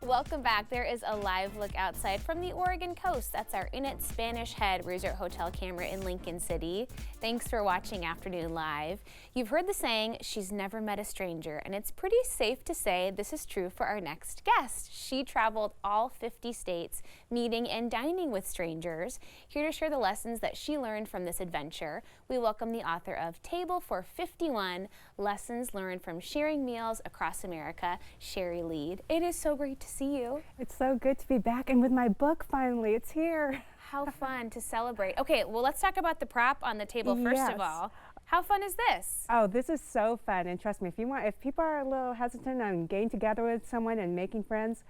Welcome back. There is a live look outside from the Oregon coast. That's our In It Spanish Head resort hotel camera in Lincoln City. Thanks for watching Afternoon Live. You've heard the saying, she's never met a stranger, and it's pretty safe to say this is true for our next guest. She traveled all 50 states, meeting and dining with strangers. Here to share the lessons that she learned from this adventure, we welcome the author of Table for 51, Lessons Learned from Sharing Meals Across America, Shari Leid. It is so great to see you. It's so good to be back, and with my book finally, it's here. How fun to celebrate. Okay, well, let's talk about the prop on the table first of all. How fun is this? Oh, this is so fun, and trust me, if people are a little hesitant on getting together with someone and making friends,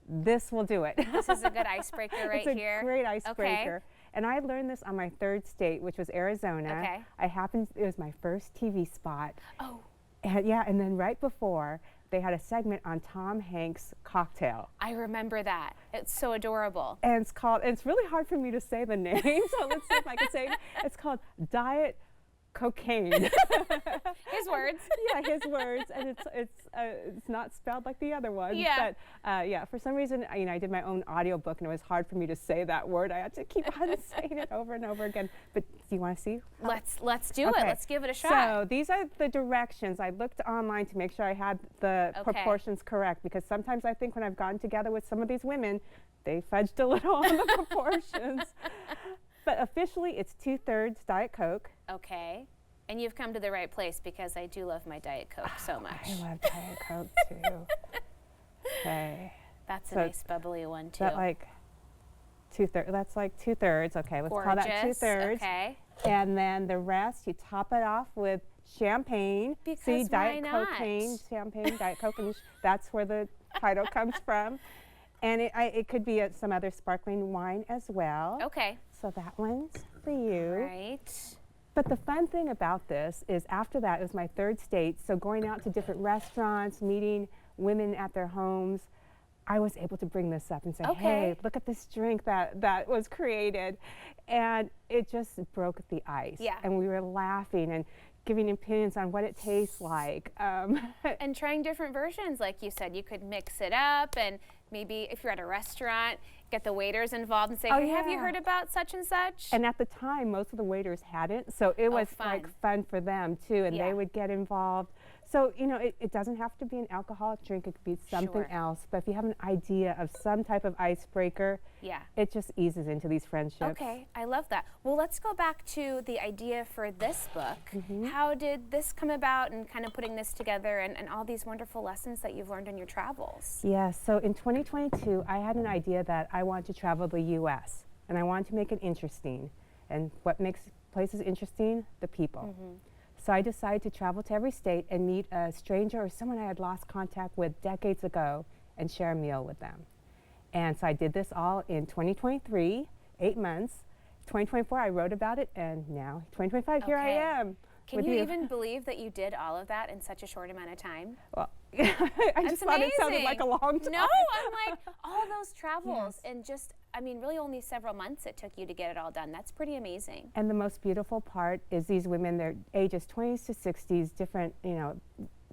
this will do it. This is a good icebreaker right here. It's a great icebreaker. Okay. And I learned this on my third state, which was Arizona. Okay. It was my first TV spot. Oh. And yeah, and then right before, they had a segment on Tom Hanks' cocktail. I remember that. It's so adorable. And it's really hard for me to say the name, so let's see if I can say it. It's called Diet Cocaine. His words. Yeah, his words, and it's not spelled like the other one. Yeah. But yeah, for some reason, I did my own audiobook, and it was hard for me to say that word. I had to keep on saying it over and over again. But do you want to see? Let's do it. Let's give it a shot. So these are the directions. I looked online to make sure I had the proportions correct, because sometimes I think when I've gotten together with some of these women, they fudged a little on the proportions. But officially, it's 2/3 Diet Coke. Okay. And you've come to the right place, because I do love my Diet Coke so much. I love Diet Coke too. Okay. That's a nice bubbly one too. That's like 2/3. Okay, let's call that 2/3. Okay. And then the rest, you top it off with champagne. Because See, why Diet not? Cocaine, champagne, Diet Coke, and that's where the title comes from. And it could be some other sparkling wine as well. Okay. So that one's for you. Right. But the fun thing about this is after that, it was my third state, so going out to different restaurants, meeting women at their homes, I was able to bring this up and say, hey, look at this drink that was created. And it just broke the ice. Yeah. And we were laughing and giving opinions on what it tastes like. And trying different versions, like you said. You could mix it up, and maybe if you're at a restaurant, get the waiters involved and say, hey, have you heard about such and such? And at the time, most of the waiters hadn't, so it was like fun for them too, and they would get involved. So, it doesn't have to be an alcoholic drink, it could be something else, but if you have an idea of some type of icebreaker, it just eases into these friendships. Okay, I love that. Well, let's go back to the idea for this book. How did this come about, and kind of putting this together, and all these wonderful lessons that you've learned in your travels? Yes, so in 2022, I had an idea that I wanted to travel the U.S., and I wanted to make it interesting. And what makes places interesting? The people. So I decided to travel to every state and meet a stranger or someone I had lost contact with decades ago and share a meal with them. And so I did this all in 2023, 8 months. 2024, I wrote about it, and now 2025, here I am. Can you even believe that you did all of that in such a short amount of time? Well, I just thought it sounded like a long time. No, I'm like, all those travels and just, really only several months it took you to get it all done. That's pretty amazing. And the most beautiful part is these women, their ages 20s to 60s, different,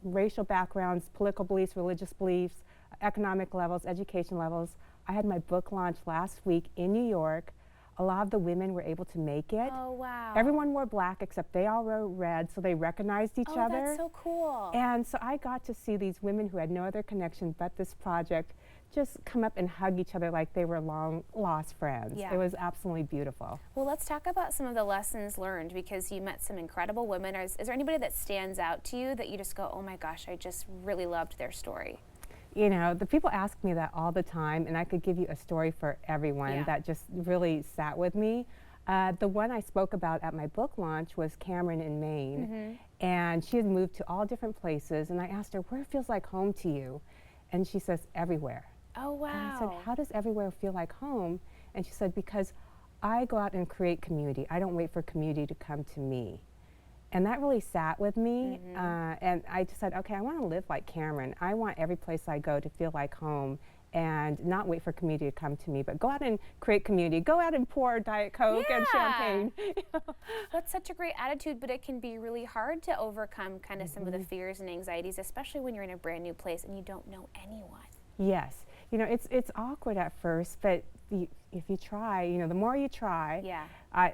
racial backgrounds, political beliefs, religious beliefs, economic levels, education levels. I had my book launch last week in New York. A lot of the women were able to make it. Oh, wow. Everyone wore black, except they all wore red, so they recognized each other. Oh, that's so cool. And so I got to see these women who had no other connection but this project just come up and hug each other like they were long-lost friends. Yeah. It was absolutely beautiful. Well, let's talk about some of the lessons learned, because you met some incredible women. Is there anybody that stands out to you that you just go, oh my gosh, I just really loved their story? The people ask me that all the time, and I could give you a story for everyone that just really sat with me. The one I spoke about at my book launch was Cameron in Maine, and she had moved to all different places, and I asked her, where feels like home to you? And she says, everywhere. Oh, wow. And I said, how does everywhere feel like home? And she said, because I go out and create community. I don't wait for community to come to me. And that really sat with me, and I decided, okay, I want to live like Cameron. I want every place I go to feel like home, and not wait for community to come to me, but go out and create community. Go out and pour Diet Coke and champagne. That's such a great attitude, but it can be really hard to overcome kind of some of the fears and anxieties, especially when you're in a brand new place and you don't know anyone. Yes. You know, it's awkward at first, but if you try, you know, the more you try,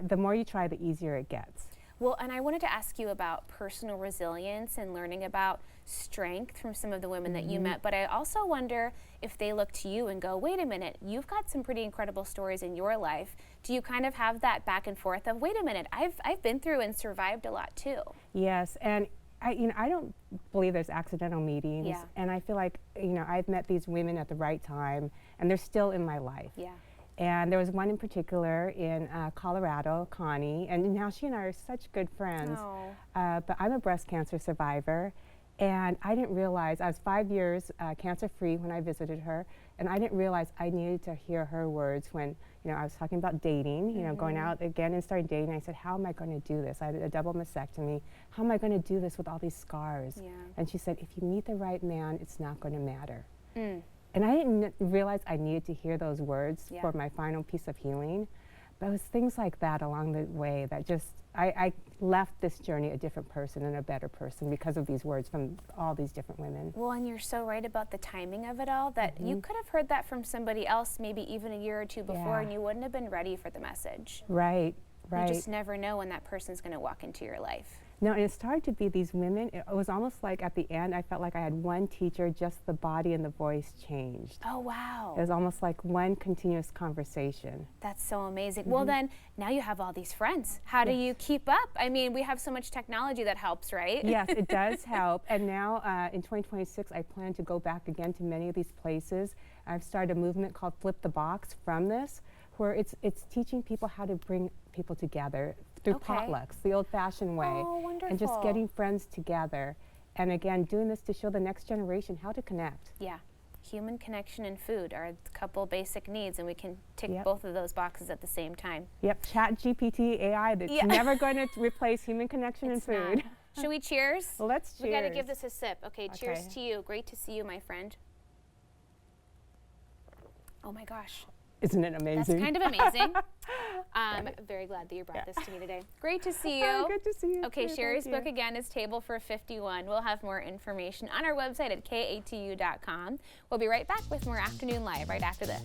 the more you try, the easier it gets. Well, and I wanted to ask you about personal resilience and learning about strength from some of the women that you met, but I also wonder if they look to you and go, wait a minute, you've got some pretty incredible stories in your life. Do you kind of have that back and forth of, wait a minute, I've been through and survived a lot too? Yes, and I don't believe there's accidental meetings, and I feel like, you know, I've met these women at the right time, and they're still in my life. Yeah. And there was one in particular in Colorado, Connie, and now she and I are such good friends. But I'm a breast cancer survivor, and I didn't realize, I was 5 years cancer-free when I visited her, and I didn't realize I needed to hear her words when, you know, I was talking about dating, you know, going out again and starting dating. I said, how am I going to do this? I had a double mastectomy. How am I going to do this with all these scars? And she said, if you meet the right man, it's not going to matter. And I didn't realize I needed to hear those words for my final piece of healing. But it was things like that along the way that just, I left this journey a different person and a better person because of these words from all these different women. Well, and you're so right about the timing of it all, that you could have heard that from somebody else maybe even a year or two before, and you wouldn't have been ready for the message. Right. You just never know when that person's going to walk into your life. No, and it started to be these women. It was almost like at the end, I felt like I had one teacher, just the body and the voice changed. Oh, wow. It was almost like one continuous conversation. That's so amazing. Well, then, now you have all these friends. How do you keep up? I mean, we have so much technology that helps, right? Yes, it does help. And now in 2026, I plan to go back again to many of these places. I've started a movement called Flip the Box from this, where it's teaching people how to bring people together through potlucks, the old-fashioned way. Oh, wonderful. And just getting friends together. And again, doing this to show the next generation how to connect. Yeah. Human connection and food are a couple basic needs, and we can tick both of those boxes at the same time. Yep, ChatGPT AI, that's never going to replace human connection and food. Should we cheers? Well, let's cheers. We got to give this a sip. Okay, cheers to you. Great to see you, my friend. Oh my gosh. Isn't it amazing? That's kind of amazing. I'm very glad that you brought this to me today. Great to see you. Good to see you. Okay, Shari's book again is Table for 51. We'll have more information on our website at katu.com. We'll be right back with more Afternoon Live right after this.